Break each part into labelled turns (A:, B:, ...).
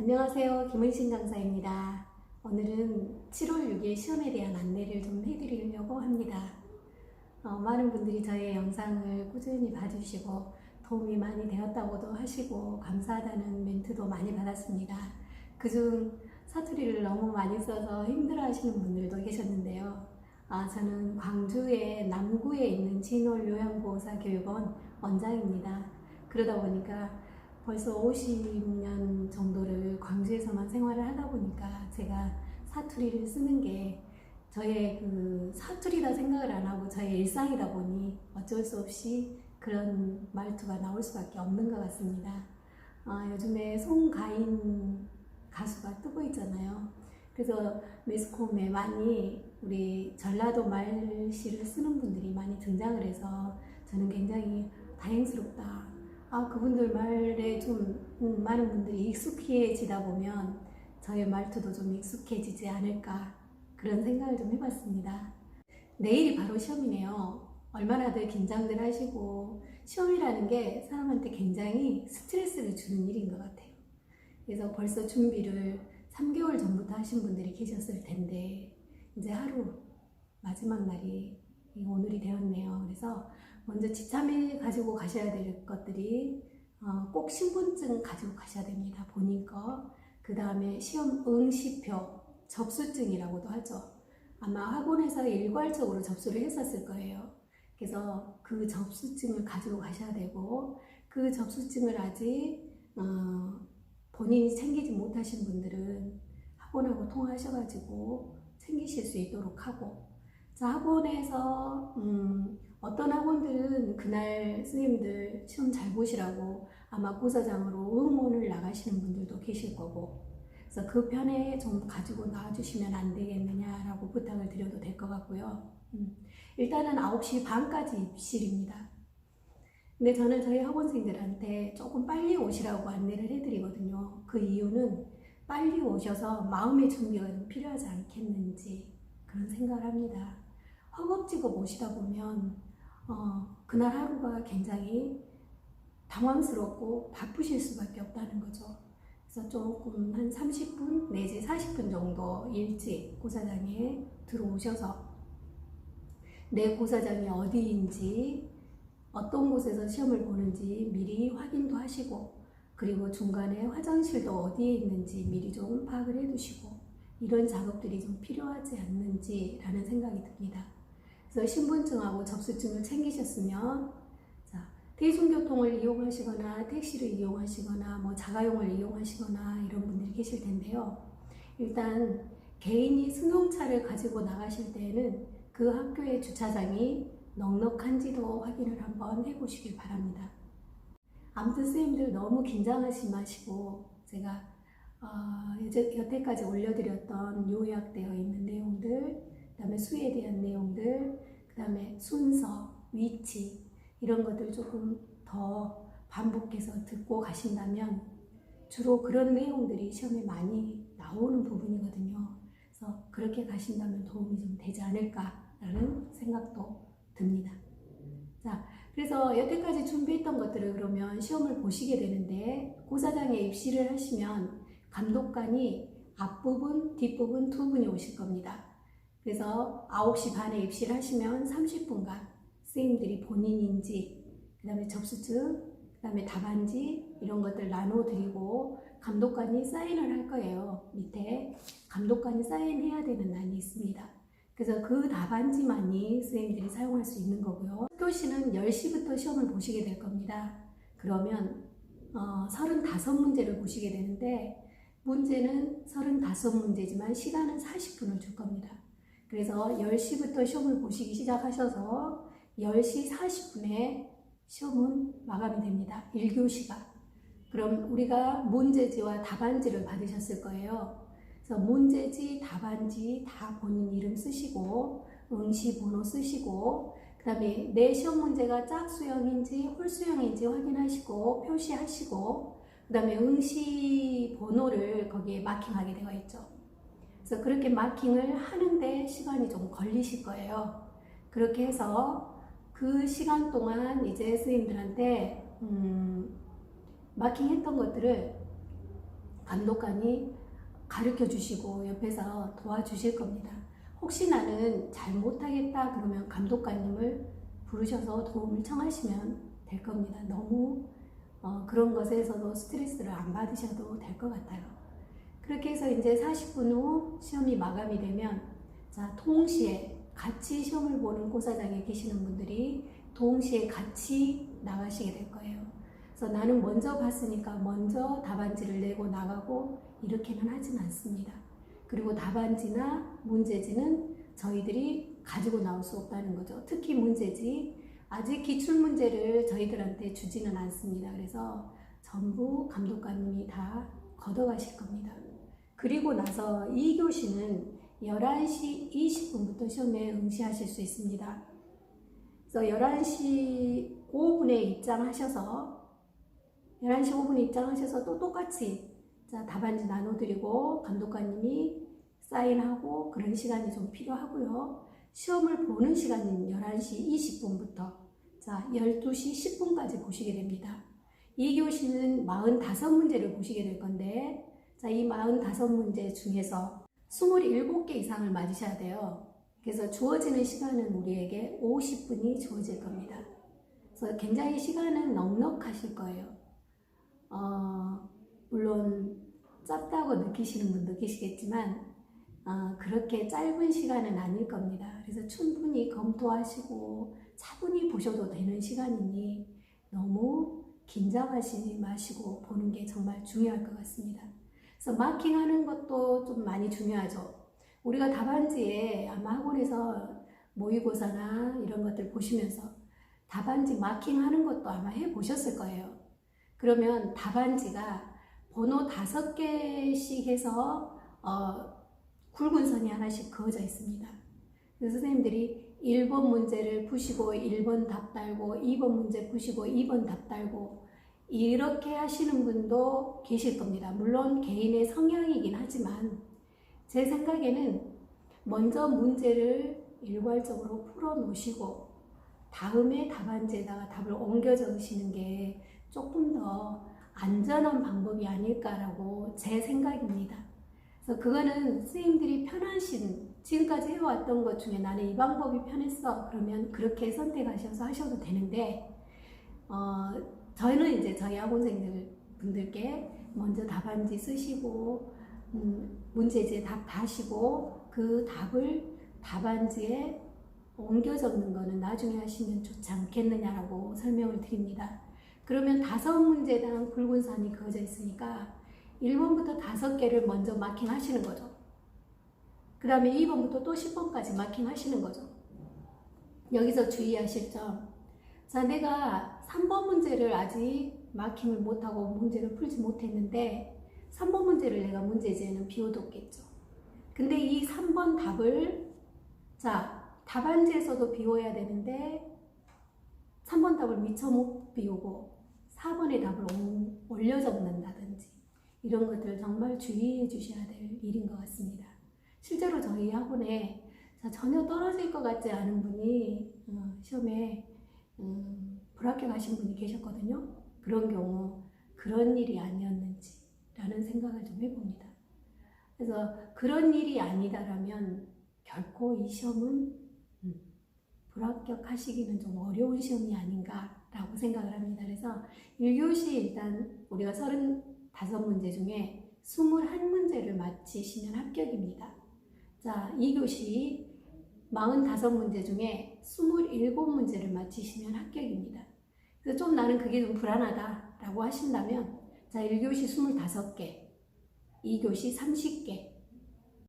A: 안녕하세요. 김은신 강사입니다. 오늘은 7월 6일 시험에 대한 안내를 좀 해드리려고 합니다. 많은 분들이 저의 영상을 꾸준히 봐주시고 도움이 많이 되었다고도 하시고 감사하다는 멘트도 많이 받았습니다. 그중 사투리를 너무 많이 써서 힘들어하시는 분들도 계셨는데요. 저는 광주의 남구에 있는 진월요양보호사교육원 원장입니다. 그러다 보니까 벌써 50년 정도를 광주에서만 생활을 하다 보니까 제가 사투리를 쓰는 게 저의 그 사투리다 생각을 안 하고 저의 일상이다 보니 어쩔 수 없이 그런 말투가 나올 수밖에 없는 것 같습니다. 요즘에 송가인 가수가 뜨고 있잖아요. 그래서 매스컴에 많이 우리 전라도 말씨를 쓰는 분들이 많이 등장을 해서 저는 굉장히 다행스럽다. 그분들 말에 좀 많은 분들이 익숙해지다 보면 저의 말투도 좀 익숙해지지 않을까 그런 생각을 좀 해봤습니다. 내일이 바로 시험이네요. 얼마나들 긴장들 하시고 시험이라는 게 사람한테 굉장히 스트레스를 주는 일인 것 같아요. 그래서 벌써 준비를 3개월 전부터 하신 분들이 계셨을 텐데 이제 하루 마지막 날이 오늘이 되었네요. 그래서 먼저 지참에 가지고 가셔야 될 것들이 꼭 신분증 가지고 가셔야 됩니다. 본인 거. 그 다음에 시험 응시표, 접수증이라고도 하죠. 아마 학원에서 일괄적으로 접수를 했었을 거예요. 그래서 그 접수증을 가지고 가셔야 되고 그 접수증을 아직 본인이 챙기지 못하신 분들은 학원하고 통화하셔가지고 챙기실 수 있도록 하고, 자, 학원에서 어떤 학원들은 그날 선생님들 시험 잘 보시라고 아마 고사장으로 응원을 나가시는 분들도 계실 거고, 그래서 그 편에 좀 가지고 나와주시면 안 되겠느냐라고 부탁을 드려도 될 것 같고요. 일단은 9시 반까지 입실입니다. 근데 저는 저희 학원생들한테 조금 빨리 오시라고 안내를 해드리거든요. 그 이유는 빨리 오셔서 마음의 준비가 좀 필요하지 않겠는지 그런 생각을 합니다. 허겁지겁 오시다 보면 그날 하루가 굉장히 당황스럽고 바쁘실 수밖에 없다는 거죠. 그래서 조금 한 30분 내지 40분 정도 일찍 고사장에 들어오셔서 내 고사장이 어디인지 어떤 곳에서 시험을 보는지 미리 확인도 하시고, 그리고 중간에 화장실도 어디에 있는지 미리 좀 파악을 해두시고, 이런 작업들이 좀 필요하지 않는지라는 생각이 듭니다. 그래서 신분증하고 접수증을 챙기셨으면, 자, 대중교통을 이용하시거나 택시를 이용하시거나 뭐 자가용을 이용하시거나 이런 분들이 계실 텐데요. 일단 개인이 승용차를 가지고 나가실 때에는 그 학교의 주차장이 넉넉한지도 확인을 한번 해보시길 바랍니다. 아무튼 선생님들 너무 긴장하지 마시고 제가 여태까지 올려드렸던 요약되어 있는 내용들, 그 다음에 수에 대한 내용들, 그 다음에 순서, 위치 이런 것들 조금 더 반복해서 듣고 가신다면 주로 그런 내용들이 시험에 많이 나오는 부분이거든요. 그래서 그렇게 가신다면 도움이 좀 되지 않을까라는 생각도 듭니다. 자, 그래서 여태까지 준비했던 것들을 그러면 시험을 보시게 되는데 고사장에 입시를 하시면 감독관이 앞부분, 뒷부분 두 분이 오실 겁니다. 그래서 9시 반에 입시를 하시면 30분간 선생님들이 본인인지, 그 다음에 접수증, 그 다음에 답안지 이런 것들 나눠드리고 감독관이 사인을 할 거예요. 밑에 감독관이 사인해야 되는 난이 있습니다. 그래서 그 답안지만이 선생님들이 사용할 수 있는 거고요. 교시는 10시부터 시험을 보시게 될 겁니다. 그러면 35문제를 보시게 되는데 문제는 35문제지만 시간은 40분을 줄 겁니다. 그래서 10시부터 시험을 보시기 시작하셔서 10시 40분에 시험은 마감이 됩니다. 1교시가. 그럼 우리가 문제지와 답안지를 받으셨을 거예요. 그래서 문제지, 답안지 다 본인 이름 쓰시고 응시 번호 쓰시고 그 다음에 내 시험 문제가 짝수형인지 홀수형인지 확인하시고 표시하시고 그 다음에 응시 번호를 거기에 마킹하게 되어 있죠. 그래서 그렇게 마킹을 하는데 시간이 좀 걸리실 거예요. 그렇게 해서 그 시간 동안 이제 선생님들한테 마킹했던 것들을 감독관이 가르쳐 주시고 옆에서 도와주실 겁니다. 혹시 나는 잘 못하겠다 그러면 감독관님을 부르셔서 도움을 청하시면 될 겁니다. 너무 그런 것에서도 스트레스를 안 받으셔도 될 것 같아요. 그렇게 해서 이제 40분 후 시험이 마감이 되면 자, 동시에 같이 시험을 보는 고사장에 계시는 분들이 동시에 같이 나가시게 될 거예요. 그래서 나는 먼저 봤으니까 먼저 답안지를 내고 나가고 이렇게는 하진 않습니다. 그리고 답안지나 문제지는 저희들이 가지고 나올 수 없다는 거죠. 특히 문제지 아직 기출문제를 저희들한테 주지는 않습니다. 그래서 전부 감독관님이 다 걷어가실 겁니다. 그리고 나서 2교시는 11시 20분부터 시험에 응시하실 수 있습니다. 그래서 11시 5분에 입장하셔서 11시 5분에 입장하셔서 또 똑같이 자, 답안지 나눠드리고 감독관님이 사인하고 그런 시간이 좀 필요하고요. 시험을 보는 시간은 11시 20분부터 자, 12시 10분까지 보시게 됩니다. 2교시는 45문제를 보시게 될 건데 자, 이 45문제 중에서 27개 이상을 맞으셔야 돼요. 그래서 주어지는 시간은 우리에게 50분이 주어질 겁니다. 그래서 굉장히 시간은 넉넉하실 거예요. 물론 짧다고 느끼시는 분 느끼시겠지만 그렇게 짧은 시간은 아닐 겁니다. 그래서 충분히 검토하시고 차분히 보셔도 되는 시간이니 너무 긴장하시지 마시고 보는 게 정말 중요할 것 같습니다. 그래서 마킹하는 것도 좀 많이 중요하죠. 우리가 답안지에 아마 학원에서 모의고사나 이런 것들 보시면서 답안지 마킹하는 것도 아마 해보셨을 거예요. 그러면 답안지가 번호 5개씩 해서 굵은 선이 하나씩 그어져 있습니다. 그래서 선생님들이 1번 문제를 푸시고 1번 답 달고 2번 문제 푸시고 2번 답 달고 이렇게 하시는 분도 계실 겁니다. 물론 개인의 성향이긴 하지만 제 생각에는 먼저 문제를 일괄적으로 풀어 놓으시고 다음에 답안지에다가 답을 옮겨 적으시는 게 조금 더 안전한 방법이 아닐까라고 제 생각입니다. 그래서 그거는 선생님들이 편하신 지금까지 해왔던 것 중에 나는 이 방법이 편했어 그러면 그렇게 선택하셔서 하셔도 되는데 저희는 이제 저희 학원생들 분들께 먼저 답안지 쓰시고 문제지에 답 다시고 그 답을 답안지에 옮겨 적는 거는 나중에 하시면 좋지 않겠느냐라고 설명을 드립니다. 그러면 5문제당 굵은 선이 그어져 있으니까 1번부터 5개를 먼저 마킹 하시는 거죠. 그 다음에 2번부터 또 10번까지 마킹 하시는 거죠. 여기서 주의하실 점. 자, 내가 3번 문제를 아직 마킹을 못하고 문제를 풀지 못했는데 3번 문제를 내가 문제지에는 비워뒀겠죠. 근데 이 3번 답을 자, 답안지에서도 비워야 되는데 3번 답을 미처 못 비우고 4번의 답을 올려 적는다든지 이런 것들을 정말 주의해 주셔야 될 일인 것 같습니다. 실제로 저희 학원에 전혀 떨어질 것 같지 않은 분이 시험에 불합격하신 분이 계셨거든요. 그런 경우 그런 일이 아니었는지 라는 생각을 좀 해봅니다. 그래서 그런 일이 아니다라면 결코 이 시험은 불합격하시기는 좀 어려운 시험이 아닌가라고 생각을 합니다. 그래서 1교시 일단 우리가 35문제 중에 21문제를 마치시면 합격입니다. 자, 2교시 45문제 중에 27문제를 마치시면 합격입니다. 그래서 좀 나는 그게 좀 불안하다라고 하신다면 자, 1교시 25개, 2교시 30개.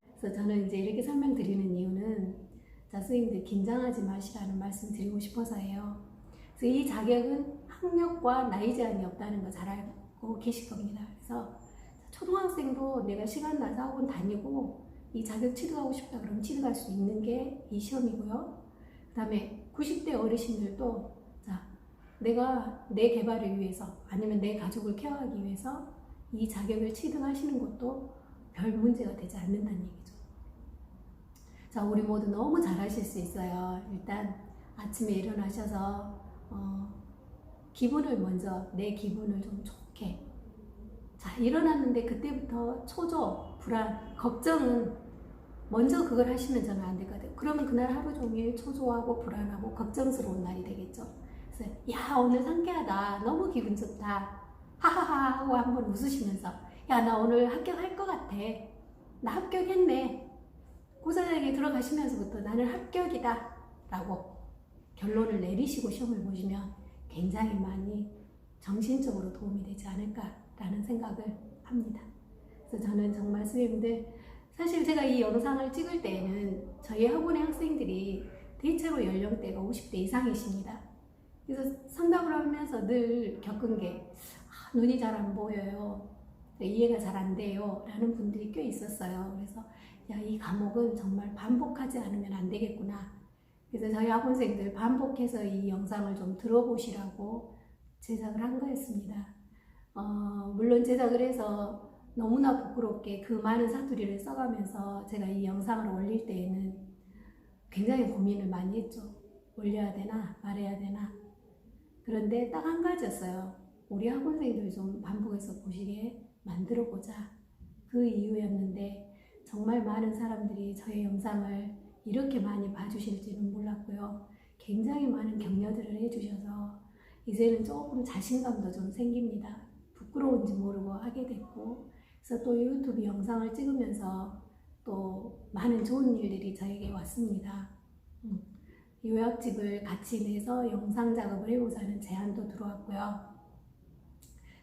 A: 그래서 저는 이제 이렇게 설명드리는 이유는 자, 선생님들 긴장하지 마시라는 말씀 드리고 싶어서예요. 그래서 이 자격은 학력과 나이 제한이 없다는 거 잘 알고 계실 겁니다. 그래서 초등학생도 내가 시간 나서 학원 다니고 이 자격 취득하고 싶다 그러면 취득할 수 있는 게 이 시험이고요. 그 다음에 90대 어르신들도 자, 내가 내 개발을 위해서 아니면 내 가족을 케어하기 위해서 이 자격을 취득하시는 것도 별 문제가 되지 않는다는 얘기죠. 자, 우리 모두 너무 잘하실 수 있어요. 일단 아침에 일어나셔서 기분을 먼저 내 기분을 좀 좋게 자, 일어났는데 그때부터 초조, 불안, 걱정은 먼저 그걸 하시면 저는 안 되거든요. 그러면 그날 하루 종일 초조하고 불안하고 걱정스러운 날이 되겠죠. 그래서 야, 오늘 상쾌하다. 너무 기분 좋다. 하하하 하고 한번 웃으시면서 야, 나 오늘 합격할 것 같아. 나 합격했네. 고사장에 들어가시면서부터 나는 합격이다 라고 결론을 내리시고 시험을 보시면 굉장히 많이 정신적으로 도움이 되지 않을까라는 생각을 합니다. 그래서 저는 정말 선생님들, 사실 제가 이 영상을 찍을 때에는 저희 학원의 학생들이 대체로 연령대가 50대 이상이십니다. 그래서 상담을 하면서 늘 겪은 게 눈이 잘 안 보여요. 이해가 잘 안 돼요. 라는 분들이 꽤 있었어요. 그래서 야, 이 과목은 정말 반복하지 않으면 안 되겠구나. 그래서 저희 학원생들 반복해서 이 영상을 좀 들어보시라고 제작을 한 거였습니다. 물론 제작을 해서 너무나 부끄럽게 그 많은 사투리를 써가면서 제가 이 영상을 올릴 때에는 굉장히 고민을 많이 했죠. 올려야 되나 말해야 되나. 그런데 딱 한 가지였어요. 우리 학원생들 좀 반복해서 보시게 만들어보자. 그 이유였는데 정말 많은 사람들이 저의 영상을 이렇게 많이 봐주실지는 몰랐고요. 굉장히 많은 격려들을 해주셔서 이제는 조금 자신감도 좀 생깁니다. 부끄러운지 모르고 하게 됐고, 그래서 또 유튜브 영상을 찍으면서 또 많은 좋은 일들이 저에게 왔습니다. 요약집을 같이 내서 영상 작업을 해보자는 제안도 들어왔고요.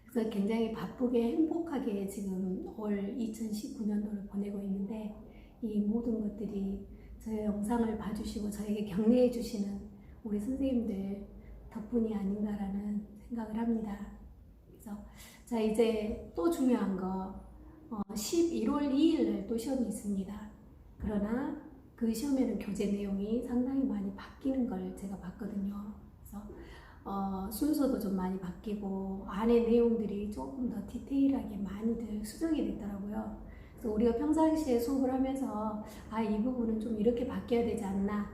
A: 그래서 굉장히 바쁘게 행복하게 지금 올 2019년도를 보내고 있는데, 이 모든 것들이 저의 영상을 봐주시고 저에게 격려해 주시는 우리 선생님들 덕분이 아닌가라는 생각을 합니다. 그래서 자, 이제 또 중요한 거 11월 2일 날 또 시험이 있습니다. 그러나 그 시험에는 교재 내용이 상당히 많이 바뀌는 걸 제가 봤거든요. 그래서 순서도 좀 많이 바뀌고 안에 내용들이 조금 더 디테일하게 많이들 수정이 됐더라고요. 그래서 우리가 평상시에 수업을 하면서 이 부분은 좀 이렇게 바뀌어야 되지 않나,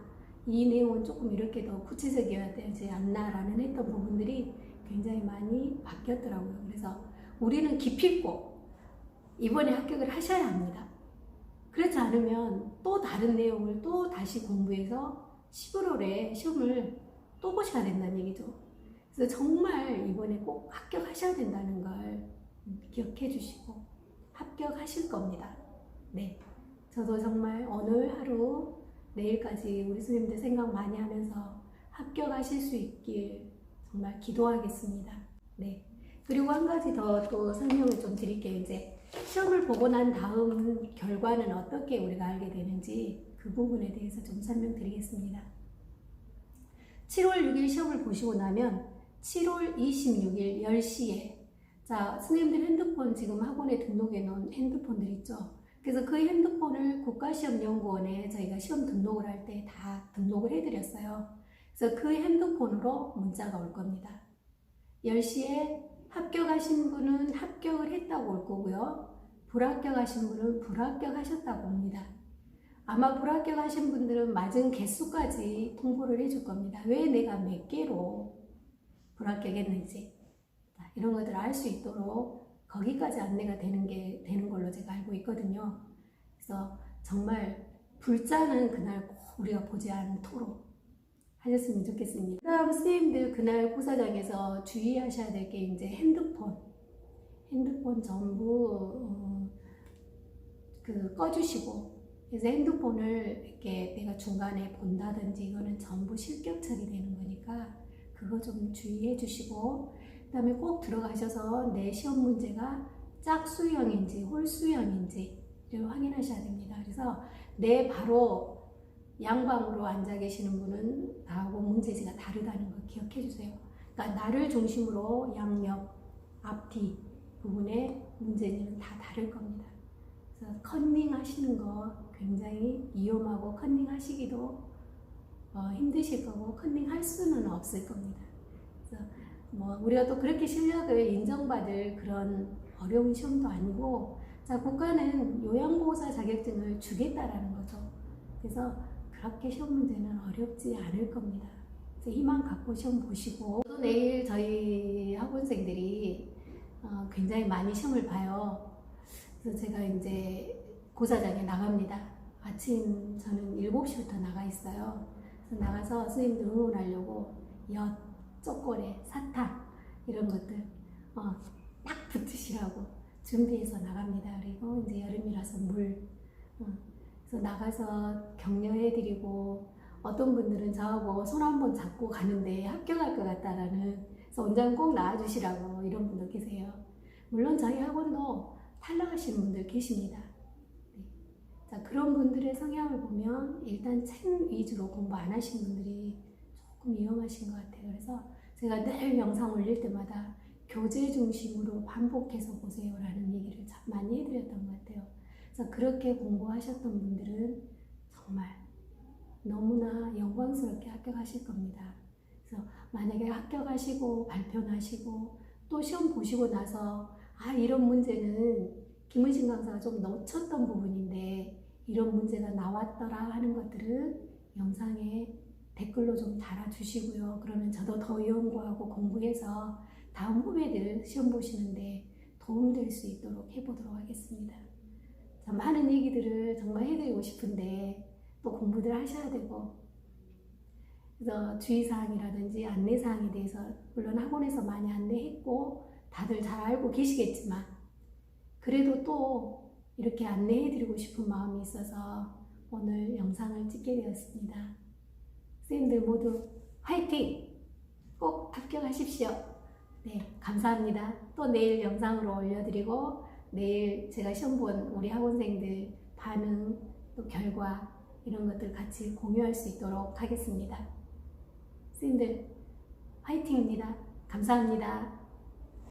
A: 이 내용은 조금 이렇게 더 구체적이어야 되지 않나 라는 했던 부분들이 굉장히 많이 바뀌었더라고요. 그래서 우리는 기필코 이번에 합격을 하셔야 합니다. 그렇지 않으면 또 다른 내용을 또 다시 공부해서 11월에 시험을 또 보셔야 된다는 얘기죠. 그래서 정말 이번에 꼭 합격하셔야 된다는 걸 기억해 주시고 합격하실 겁니다. 네, 저도 정말 오늘 하루 내일까지 우리 스님들 생각 많이 하면서 합격하실 수 있길 정말 기도하겠습니다. 네, 그리고 한 가지 더 또 설명을 좀 드릴게요. 이제 시험을 보고 난 다음 결과는 어떻게 우리가 알게 되는지 그 부분에 대해서 좀 설명드리겠습니다. 7월 6일 시험을 보시고 나면 7월 26일 10시에 자, 스님들 핸드폰 지금 학원에 등록해 놓은 핸드폰들 있죠. 그래서 그 핸드폰을 국가시험연구원에 저희가 시험 등록을 할 때 다 등록을 해드렸어요. 그래서 그 핸드폰으로 문자가 올 겁니다. 10시에 합격하신 분은 합격을 했다고 올 거고요. 불합격하신 분은 불합격하셨다고 옵니다. 아마 불합격하신 분들은 맞은 개수까지 통보를 해줄 겁니다. 왜 내가 몇 개로 불합격했는지 이런 것들을 알 수 있도록 거기까지 안내가 되는 걸로 제가 알고 있거든요. 그래서 정말 불자는 그날 꼭 우리가 보지 않도록 하셨으면 좋겠습니다. 그 다음 선생님들 그날 고사장에서 주의하셔야 될 게 이제 핸드폰 전부 꺼주시고, 그래서 핸드폰을 이렇게 내가 중간에 본다든지 이거는 전부 실격 처리되는 거니까 그거 좀 주의해 주시고, 그 다음에 꼭 들어가셔서 내 시험 문제가 짝수형인지 홀수형인지를 확인하셔야 됩니다. 그래서 내 바로 양방으로 앉아 계시는 분은 나하고 문제지가 다르다는 거 기억해 주세요. 그러니까 나를 중심으로 양옆, 앞뒤 부분에 문제지는 다 다를 겁니다. 그래서 컨닝 하시는 거 굉장히 위험하고 컨닝 하시기도 힘드실 거고 컨닝 할 수는 없을 겁니다. 그래서 우리가 또 그렇게 실력을 인정받을 그런 어려운 시험도 아니고, 자, 국가는 요양보호사 자격증을 주겠다라는 거죠. 그래서 그렇게 시험 문제는 어렵지 않을 겁니다. 그래서 희망 갖고 시험 보시고, 또 내일 저희 학원생들이 굉장히 많이 시험을 봐요. 그래서 제가 이제 고사장에 나갑니다. 아침 저는 7시부터 나가 있어요. 그래서 나가서 선생님들 응원하려고 엿, 초콜릿, 사탕 이런 것들 딱 붙으시라고 준비해서 나갑니다. 그리고 이제 여름이라서 물 그래서 나가서 격려해드리고 어떤 분들은 저하고 손 한번 잡고 가는데 합격할 것 같다라는 그래서 원장 꼭 나와주시라고 이런 분도 계세요. 물론 저희 학원도 탈락하시는 분들 계십니다. 네. 자, 그런 분들의 성향을 보면 일단 책 위주로 공부 안 하신 분들이 조금 위험하신 것 같아요. 그래서 제가 늘 영상 올릴 때마다 교재 중심으로 반복해서 보세요 라는 얘기를 참 많이 해드렸던 것 같아요. 그래서 그렇게 공부하셨던 분들은 정말 너무나 영광스럽게 합격하실 겁니다. 그래서 만약에 합격하시고 발표하시고 또 시험 보시고 나서 이런 문제는 김은신 강사가 좀 놓쳤던 부분인데 이런 문제가 나왔더라 하는 것들은 영상에 댓글로 좀 달아주시고요. 그러면 저도 더 연구하고 공부해서 다음 후배들 시험 보시는데 도움될 수 있도록 해보도록 하겠습니다. 자, 많은 얘기들을 정말 해드리고 싶은데 또 공부들 하셔야 되고 그래서 주의사항이라든지 안내사항에 대해서 물론 학원에서 많이 안내했고 다들 잘 알고 계시겠지만 그래도 또 이렇게 안내해드리고 싶은 마음이 있어서 오늘 영상을 찍게 되었습니다. 선생님들 모두 화이팅! 꼭 합격하십시오. 네, 감사합니다. 또 내일 영상으로 올려드리고 내일 제가 시험 본 우리 학원생들 반응, 또 결과 이런 것들 같이 공유할 수 있도록 하겠습니다. 선생님들 화이팅입니다. 감사합니다.